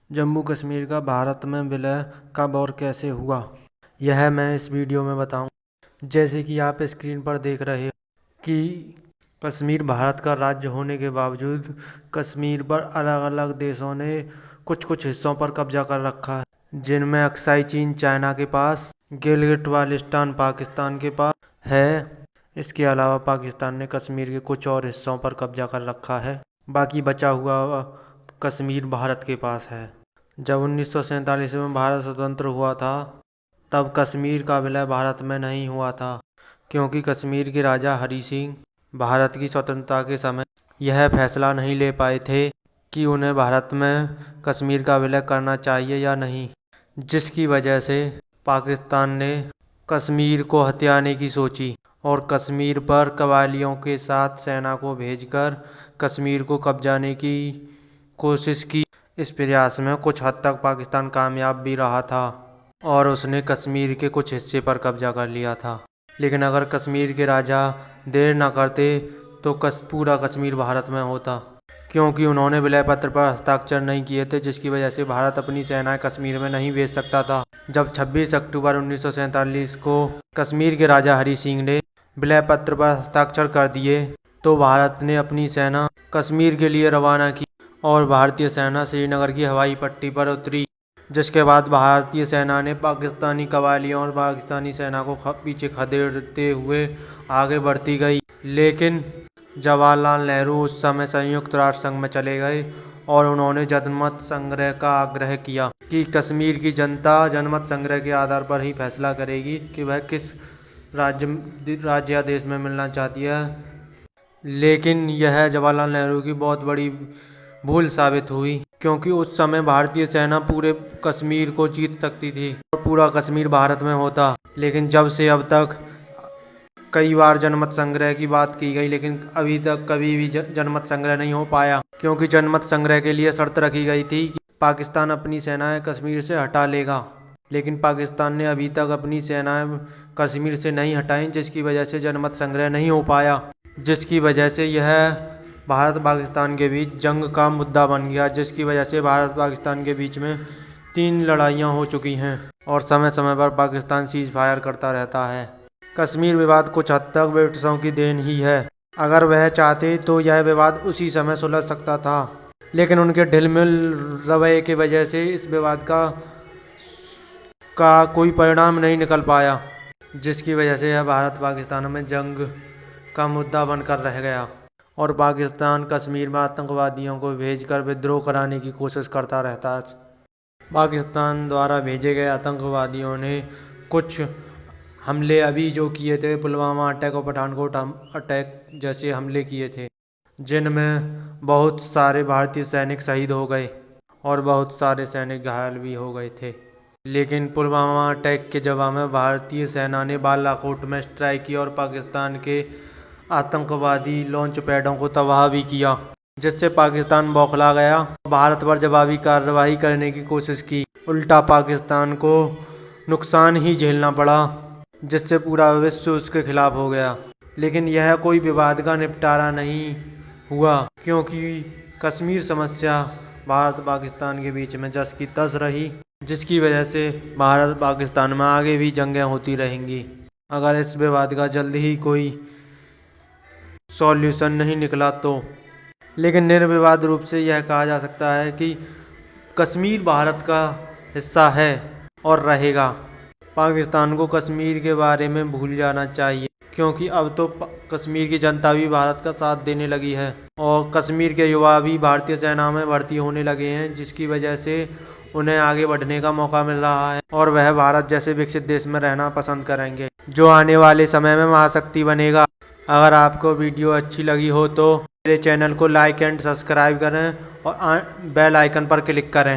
जम्मू कश्मीर का भारत में विलय कब और कैसे हुआ, यह मैं इस वीडियो में बताऊं। जैसे कि आप स्क्रीन पर देख रहे हो कि कश्मीर भारत का राज्य होने के बावजूद कश्मीर पर अलग अलग देशों ने कुछ कुछ हिस्सों पर कब्जा कर रखा है, जिनमें अक्साई चीन चाइना के पास, गिलगिट बाल्टिस्तान पाकिस्तान के पास है। इसके अलावा पाकिस्तान ने कश्मीर के कुछ और हिस्सों पर कब्जा कर रखा है। बाकी बचा हुआ कश्मीर भारत के पास है। जब 1947 में भारत स्वतंत्र हुआ था, तब कश्मीर का विलय भारत में नहीं हुआ था, क्योंकि कश्मीर के राजा हरि सिंह भारत की स्वतंत्रता के समय यह फैसला नहीं ले पाए थे कि उन्हें भारत में कश्मीर का विलय करना चाहिए या नहीं, जिसकी वजह से पाकिस्तान ने कश्मीर को हथियाने की सोची और कश्मीर पर कबायलियों के साथ सेना को भेजकर कश्मीर को कब्जाने की कोशिश की। इस प्रयास में कुछ हद तक पाकिस्तान कामयाब भी रहा था और उसने कश्मीर के कुछ हिस्से पर कब्जा कर लिया था। लेकिन अगर कश्मीर के राजा देर न करते तो पूरा कश्मीर भारत में होता, क्योंकि उन्होंने विलय पत्र पर हस्ताक्षर नहीं किए थे, जिसकी वजह से भारत अपनी सेनाएं कश्मीर में नहीं भेज सकता था। जब 26 अक्टूबर 1947 को कश्मीर के राजा हरि सिंह ने विलय पत्र पर हस्ताक्षर कर दिए, तो भारत ने अपनी सेना कश्मीर के लिए रवाना की और भारतीय सेना श्रीनगर की हवाई पट्टी पर उतरी, जिसके बाद भारतीय सेना ने पाकिस्तानी कबायलियों और पाकिस्तानी सेना को पीछे खदेड़ते हुए आगे बढ़ती गई। लेकिन जवाहरलाल नेहरू उस समय संयुक्त राष्ट्र संघ में चले गए और उन्होंने जनमत संग्रह का आग्रह किया कि कश्मीर की जनता जनमत संग्रह के आधार पर ही फैसला करेगी कि वह किस राज्य या देश में मिलना चाहती है। लेकिन यह जवाहरलाल नेहरू की बहुत बड़ी भूल साबित हुई, क्योंकि उस समय भारतीय सेना पूरे कश्मीर को जीत सकती थी और पूरा कश्मीर भारत में होता। लेकिन जब से अब तक कई बार जनमत संग्रह की बात की गई, लेकिन अभी तक कभी भी जनमत संग्रह नहीं हो पाया, क्योंकि जनमत संग्रह के लिए शर्त रखी गई थी कि पाकिस्तान अपनी सेनाएं कश्मीर से हटा लेगा। लेकिन पाकिस्तान ने अभी तक अपनी सेनाएं कश्मीर से नहीं हटाई, जिसकी वजह से जनमत संग्रह नहीं हो पाया, जिसकी वजह से यह भारत पाकिस्तान के बीच जंग का मुद्दा बन गया, जिसकी वजह से भारत पाकिस्तान के बीच में 3 लड़ाइयाँ हो चुकी हैं और समय समय पर पाकिस्तान सीज फायर करता रहता है। कश्मीर विवाद कुछ हद तक ब्रिटिशों की देन ही है। अगर वह चाहते तो यह विवाद उसी समय सुलझ सकता था, लेकिन उनके ढिलमिल रवैये की वजह से इस विवाद का कोई परिणाम नहीं निकल पाया, जिसकी वजह से यह भारत पाकिस्तान में जंग का मुद्दा बनकर रह गया और पाकिस्तान कश्मीर में आतंकवादियों को भेजकर विद्रोह कराने की कोशिश करता रहता है। पाकिस्तान द्वारा भेजे गए आतंकवादियों ने कुछ हमले अभी जो किए थे, पुलवामा अटैक और पठानकोट अटैक जैसे हमले किए थे, जिनमें बहुत सारे भारतीय सैनिक शहीद हो गए और बहुत सारे सैनिक घायल भी हो गए थे। लेकिन पुलवामा अटैक के जवाब में भारतीय सेना ने बालाकोट में स्ट्राइक की और पाकिस्तान के आतंकवादी लॉन्च पैडों को तबाह भी किया, जिससे पाकिस्तान बौखला गया, भारत पर जवाबी कार्रवाई करने की कोशिश की। उल्टा पाकिस्तान को नुकसान ही झेलना पड़ा, जिससे पूरा विश्व उसके खिलाफ हो गया। लेकिन यह कोई विवाद का निपटारा नहीं हुआ, क्योंकि कश्मीर समस्या भारत पाकिस्तान के बीच में जस की तस रही, जिसकी वजह से भारत पाकिस्तान में आगे भी जंगें होती रहेंगी अगर इस विवाद का जल्दी ही कोई सॉल्यूशन नहीं निकला तो। लेकिन निर्विवाद रूप से यह कहा जा सकता है कि कश्मीर भारत का हिस्सा है और रहेगा। पाकिस्तान को कश्मीर के बारे में भूल जाना चाहिए, क्योंकि अब तो कश्मीर की जनता भी भारत का साथ देने लगी है और कश्मीर के युवा भी भारतीय सेना में भर्ती होने लगे हैं, जिसकी वजह से उन्हें आगे बढ़ने का मौका मिल रहा है और वह भारत जैसे विकसित देश में रहना पसंद करेंगे, जो आने वाले समय में महाशक्ति बनेगा। अगर आपको वीडियो अच्छी लगी हो तो मेरे चैनल को लाइक एंड सब्सक्राइब करें और बेल आइकन पर क्लिक करें।